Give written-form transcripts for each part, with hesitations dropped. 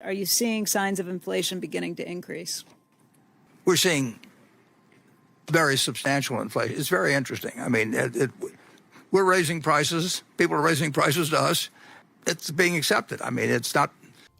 Are you seeing signs of inflation beginning to increase? We're seeing very substantial inflation. It's very interesting. I mean, we're raising prices. People are raising prices to us. It's being accepted. I mean, it's not.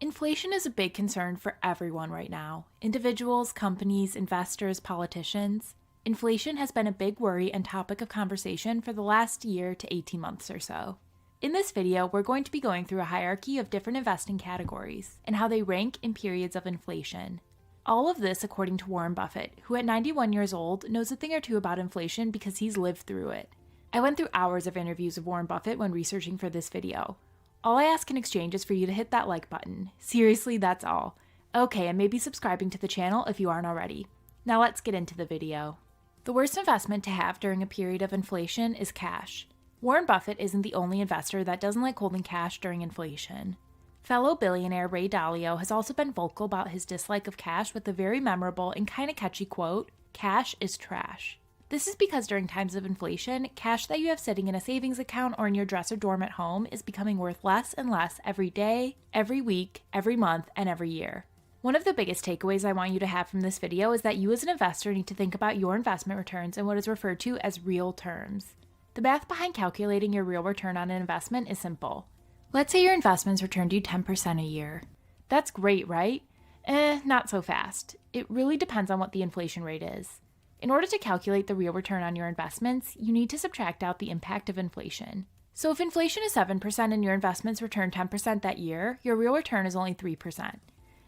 Inflation is a big concern for everyone right now. Individuals, companies, investors, politicians. Inflation has been a big worry and topic of conversation for the last year to 18 months or so. In this video, we're going to be going through a hierarchy of different investing categories and how they rank in periods of inflation. All of this according to Warren Buffett, who at 91 years old knows a thing or two about inflation because he's lived through it. I went through hours of interviews of Warren Buffett when researching for this video. All I ask in exchange is for you to hit that like button. Seriously, that's all. Okay, and maybe subscribing to the channel if you aren't already. Now let's get into the video. The worst investment to have during a period of inflation is cash. Warren Buffett isn't the only investor that doesn't like holding cash during inflation. Fellow billionaire Ray Dalio has also been vocal about his dislike of cash with the very memorable and kinda catchy quote, "Cash is trash." This is because during times of inflation, cash that you have sitting in a savings account or in your dresser dorm at home is becoming worth less and less every day, every week, every month, and every year. One of the biggest takeaways I want you to have from this video is that you as an investor need to think about your investment returns in what is referred to as real terms. The math behind calculating your real return on an investment is simple. Let's say your investments returned you 10% a year. That's great, right? Not so fast. It really depends on what the inflation rate is. In order to calculate the real return on your investments, you need to subtract out the impact of inflation. So if inflation is 7% and your investments return 10% that year, your real return is only 3%.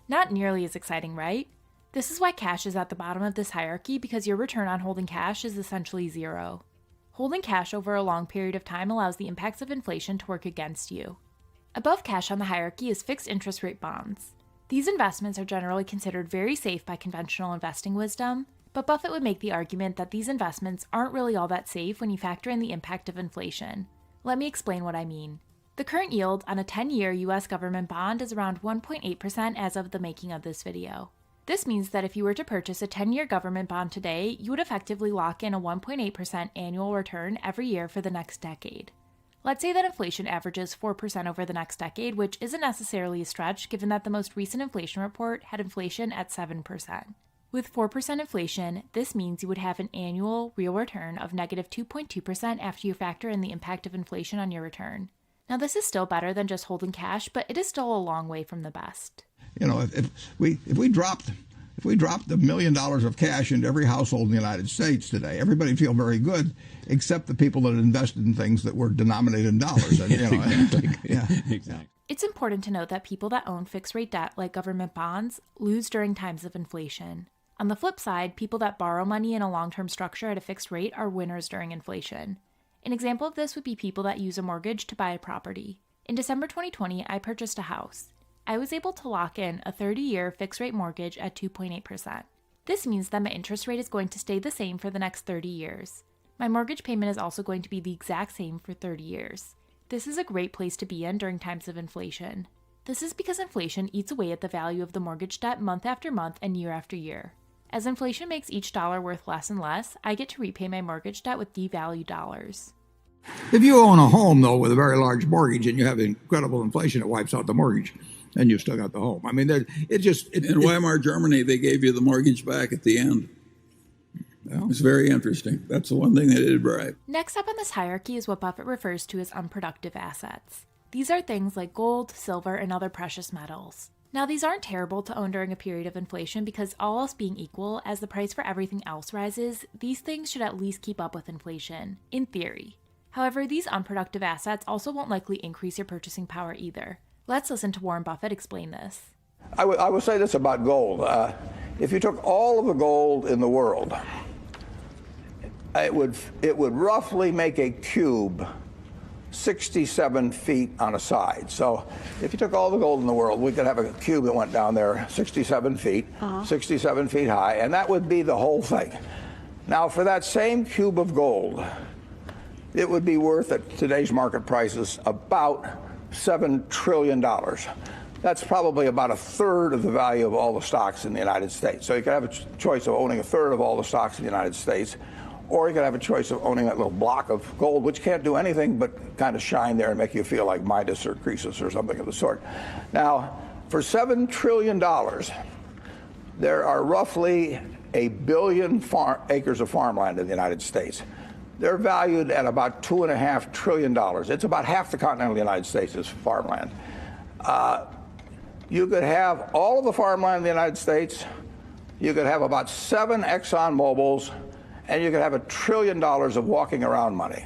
Not nearly as exciting, right? This is why cash is at the bottom of this hierarchy because your return on holding cash is essentially zero. Holding cash over a long period of time allows the impacts of inflation to work against you. Above cash on the hierarchy is fixed interest rate bonds. These investments are generally considered very safe by conventional investing wisdom, but Buffett would make the argument that these investments aren't really all that safe when you factor in the impact of inflation. Let me explain what I mean. The current yield on a 10-year US government bond is around 1.8% as of the making of this video. This means that if you were to purchase a 10-year government bond today, you would effectively lock in a 1.8% annual return every year for the next decade. Let's say that inflation averages 4% over the next decade, which isn't necessarily a stretch given that the most recent inflation report had inflation at 7%. With 4% inflation, this means you would have an annual real return of negative 2.2% after you factor in the impact of inflation on your return. Now this is still better than just holding cash, but it is still a long way from the best. You know, if we dropped $1 million of cash into every household in the United States today, everybody would feel very good, except the people that invested in things that were denominated in dollars. And, you know, Exactly. It's important to note that people that own fixed-rate debt like government bonds lose during times of inflation. On the flip side, people that borrow money in a long-term structure at a fixed rate are winners during inflation. An example of this would be people that use a mortgage to buy a property. In December 2020, I purchased a house. I was able to lock in a 30-year fixed-rate mortgage at 2.8%. This means that my interest rate is going to stay the same for the next 30 years. My mortgage payment is also going to be the exact same for 30 years. This is a great place to be in during times of inflation. This is because inflation eats away at the value of the mortgage debt month after month and year after year. As inflation makes each dollar worth less and less, I get to repay my mortgage debt with devalued dollars. if you own a home, though, with a very large mortgage and you have incredible inflation, it wipes out the mortgage, and you've still got the home. I mean, in Weimar, Germany, they gave you the mortgage back at the end. Well, it's very interesting. That's the one thing they did right. Next up on this hierarchy is what Buffett refers to as unproductive assets. These are things like gold, silver, and other precious metals. Now, these aren't terrible to own during a period of inflation because all else being equal, as the price for everything else rises, these things should at least keep up with inflation, in theory. However, these unproductive assets also won't likely increase your purchasing power either. Let's listen to Warren Buffett explain this. I would say this about gold. If you took all of the gold in the world, it would roughly make a cube 67 feet on a side. So if you took all the gold in the world, we could have a cube that went down there 67 feet, 67 feet high, and that would be the whole thing. Now, for that same cube of gold, it would be worth at today's market prices about $7 trillion. That's probably about a third of the value of all the stocks in the United States. So you could have a choice of owning a third of all the stocks in the United States, or you could have a choice of owning that little block of gold, which can't do anything but kind of shine there and make you feel like Midas or Croesus or something of the sort. Now, For $7 trillion, there are roughly 1 billion acres of farmland in the United States. They're valued at about $2.5 trillion. It's about half the continental United States is farmland. You could have all of the farmland in the United States. You could have about 7 Exxon Mobils, and you could have $1 trillion of walking around money.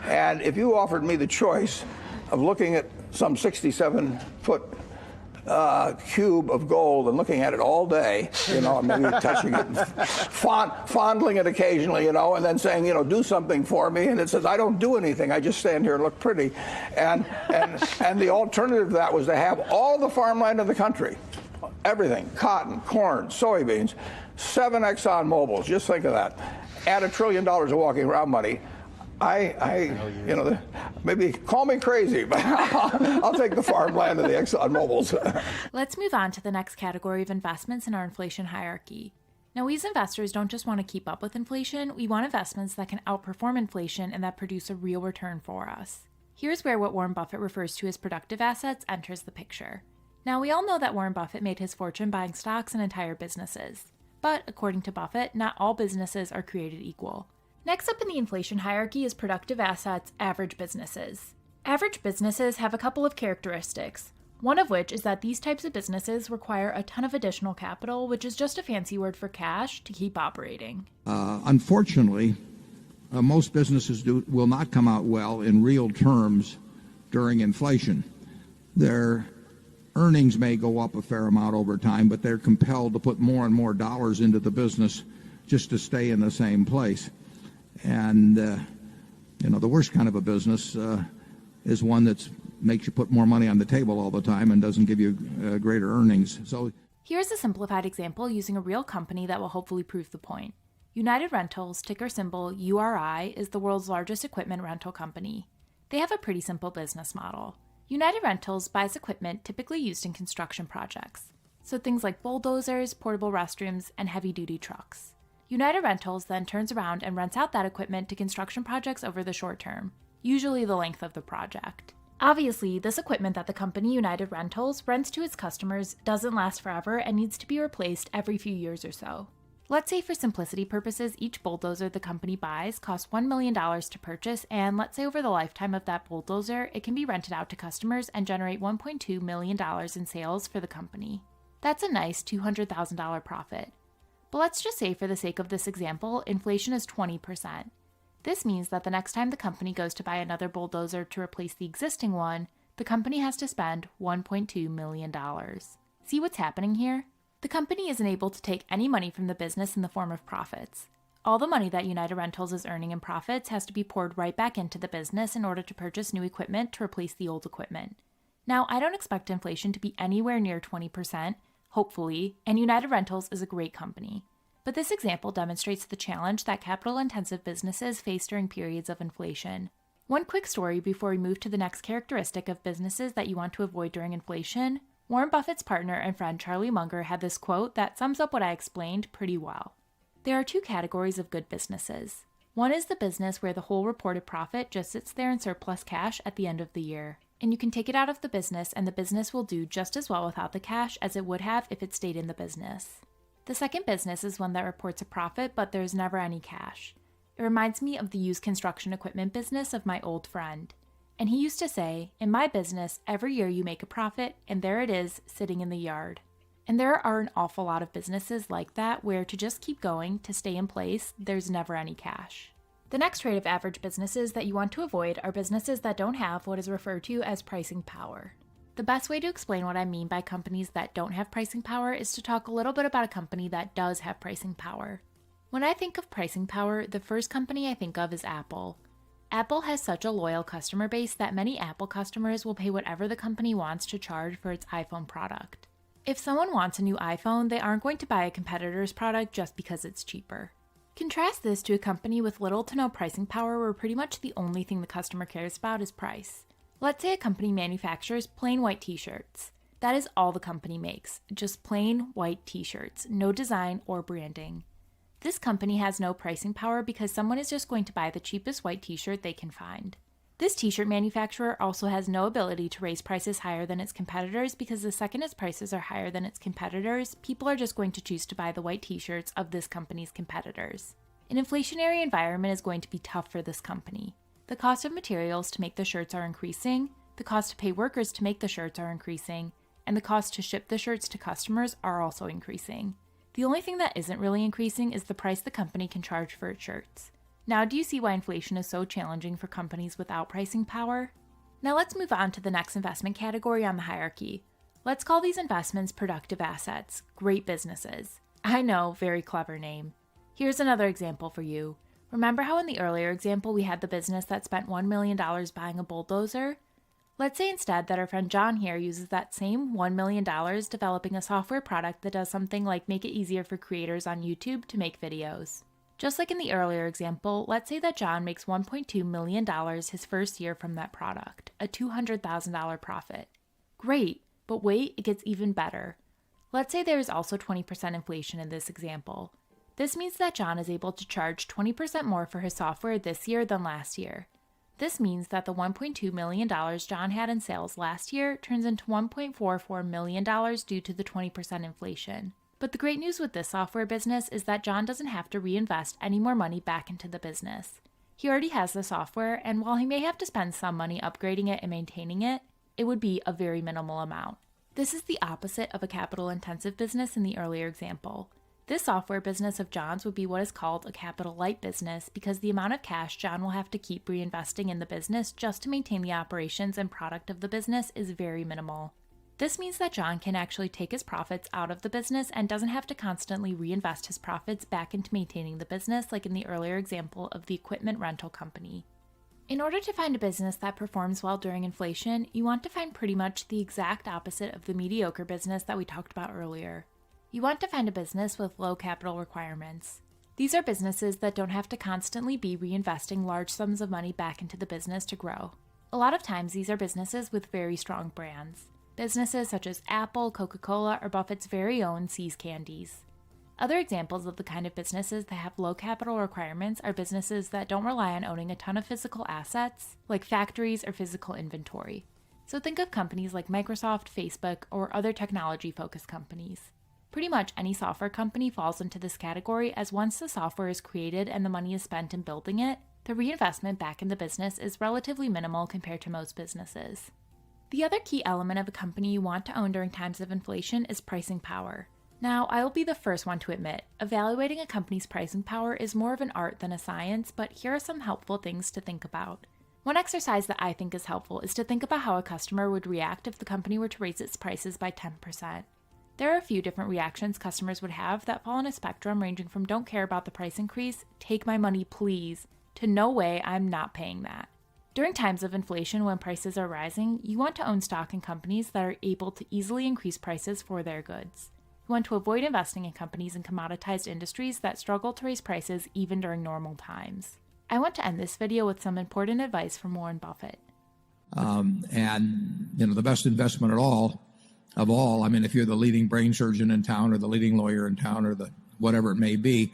And if you offered me the choice of looking at some 67-foot cube of gold and looking at it all day, you know, and maybe touching it, and fondling it occasionally, you know, and then saying, you know, do something for me, and it says, I don't do anything, I just stand here and look pretty. And the alternative to that was to have all the farmland in the country, everything, cotton, corn, soybeans, 7 Exxon Mobils, just think of that. Add $1 trillion of walking around money. You know, maybe call me crazy, but I'll take the farmland and the Exxon Mobils. Let's move on to the next category of investments in our inflation hierarchy. Now, we as investors don't just want to keep up with inflation, we want investments that can outperform inflation and that produce a real return for us. Here's where what Warren Buffett refers to as productive assets enters the picture. Now, we all know that Warren Buffett made his fortune buying stocks and entire businesses. But, according to Buffett, not all businesses are created equal. Next up in the inflation hierarchy is productive assets, average businesses. Average businesses have a couple of characteristics, one of which is that these types of businesses require a ton of additional capital, which is just a fancy word for cash, to keep operating. Unfortunately, most businesses will not come out well in real terms during inflation. Their earnings may go up a fair amount over time, but they're compelled to put more and more dollars into the business just to stay in the same place. And, you know, the worst kind of a business is one that makes you put more money on the table all the time and doesn't give you greater earnings. So here's a simplified example using a real company that will hopefully prove the point. United Rentals, ticker symbol URI, is the world's largest equipment rental company. They have a pretty simple business model. United Rentals buys equipment typically used in construction projects, so things like bulldozers, portable restrooms, and heavy-duty trucks. United Rentals then turns around and rents out that equipment to construction projects over the short term, usually the length of the project. Obviously, this equipment that the company United Rentals rents to its customers doesn't last forever and needs to be replaced every few years or so. Let's say for simplicity purposes, each bulldozer the company buys costs $1 million to purchase, and let's say over the lifetime of that bulldozer, it can be rented out to customers and generate $1.2 million in sales for the company. That's a nice $200,000 profit. But let's just say for the sake of this example, inflation is 20%. This means that the next time the company goes to buy another bulldozer to replace the existing one, the company has to spend $1.2 million. See what's happening here? The company isn't able to take any money from the business in the form of profits. All the money that United Rentals is earning in profits has to be poured right back into the business in order to purchase new equipment to replace the old equipment. Now, I don't expect inflation to be anywhere near 20%, hopefully, and United Rentals is a great company. But this example demonstrates the challenge that capital-intensive businesses face during periods of inflation. One quick story before we move to the next characteristic of businesses that you want to avoid during inflation. Warren Buffett's partner and friend Charlie Munger had this quote that sums up what I explained pretty well. There are two categories of good businesses. One is the business where the whole reported profit just sits there in surplus cash at the end of the year, and you can take it out of the business and the business will do just as well without the cash as it would have if it stayed in the business. The second business is one that reports a profit, but there's never any cash. It reminds me of the used construction equipment business of my old friend. And he used to say, in my business, every year you make a profit, and there it is, sitting in the yard. And there are an awful lot of businesses like that where to just keep going, to stay in place, there's never any cash. The next trait of average businesses that you want to avoid are businesses that don't have what is referred to as pricing power. The best way to explain what I mean by companies that don't have pricing power is to talk a little bit about a company that does have pricing power. When I think of pricing power, the first company I think of is Apple. Apple has such a loyal customer base that many Apple customers will pay whatever the company wants to charge for its iPhone product. If someone wants a new iPhone, they aren't going to buy a competitor's product just because it's cheaper. Contrast this to a company with little to no pricing power where pretty much the only thing the customer cares about is price. Let's say a company manufactures plain white t-shirts. That is all the company makes, just plain white t-shirts, no design or branding. This company has no pricing power because someone is just going to buy the cheapest white t-shirt they can find. This t-shirt manufacturer also has no ability to raise prices higher than its competitors because the second its prices are higher than its competitors, people are just going to choose to buy the white t-shirts of this company's competitors. An inflationary environment is going to be tough for this company. The cost of materials to make the shirts are increasing, the cost to pay workers to make the shirts are increasing, and the cost to ship the shirts to customers are also increasing. The only thing that isn't really increasing is the price the company can charge for its shirts. Now, do you see why inflation is so challenging for companies without pricing power? Now let's move on to the next investment category on the hierarchy. Let's call these investments productive assets, great businesses. I know, very clever name. Here's another example for you. Remember how in the earlier example we had the business that spent $1 million buying a bulldozer? Let's say instead that our friend John here uses that same $1 million developing a software product that does something like make it easier for creators on YouTube to make videos. Just like in the earlier example, let's say that John makes $1.2 million his first year from that product, a $200,000 profit. Great, but wait, it gets even better. Let's say there is also 20% inflation in this example. This means that John is able to charge 20% more for his software this year than last year. This means that the $1.2 million John had in sales last year turns into $1.44 million due to the 20% inflation. But the great news with this software business is that John doesn't have to reinvest any more money back into the business. He already has the software, and while he may have to spend some money upgrading it and maintaining it, it would be a very minimal amount. This is the opposite of a capital-intensive business in the earlier example. This software business of John's would be what is called a capital-light business because the amount of cash John will have to keep reinvesting in the business just to maintain the operations and product of the business is very minimal. This means that John can actually take his profits out of the business and doesn't have to constantly reinvest his profits back into maintaining the business like in the earlier example of the equipment rental company. In order to find a business that performs well during inflation, you want to find pretty much the exact opposite of the mediocre business that we talked about earlier. You want to find a business with low capital requirements. These are businesses that don't have to constantly be reinvesting large sums of money back into the business to grow. A lot of times these are businesses with very strong brands. Businesses such as Apple, Coca-Cola, or Buffett's very own See's Candies. Other examples of the kind of businesses that have low capital requirements are businesses that don't rely on owning a ton of physical assets, like factories or physical inventory. So think of companies like Microsoft, Facebook, or other technology-focused companies. Pretty much any software company falls into this category as once the software is created and the money is spent in building it, the reinvestment back in the business is relatively minimal compared to most businesses. The other key element of a company you want to own during times of inflation is pricing power. Now, I will be the first one to admit, evaluating a company's pricing power is more of an art than a science, but here are some helpful things to think about. One exercise that I think is helpful is to think about how a customer would react if the company were to raise its prices by 10%. There are a few different reactions customers would have that fall on a spectrum ranging from don't care about the price increase, take my money please, to no way, I'm not paying that. During times of inflation when prices are rising, you want to own stock in companies that are able to easily increase prices for their goods. You want to avoid investing in companies in commoditized industries that struggle to raise prices even during normal times. I want to end this video with some important advice from Warren Buffett. And the best investment of all, I mean, if you're the leading brain surgeon in town or the leading lawyer in town or the whatever it may be,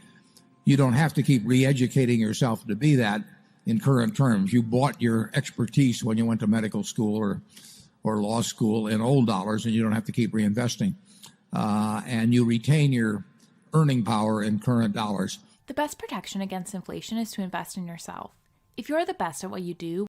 you don't have to keep re-educating yourself to be that in current terms. You bought your expertise when you went to medical school or law school in old dollars, and you don't have to keep reinvesting. And you retain your earning power in current dollars. The best protection against inflation is to invest in yourself. If you're the best at what you do,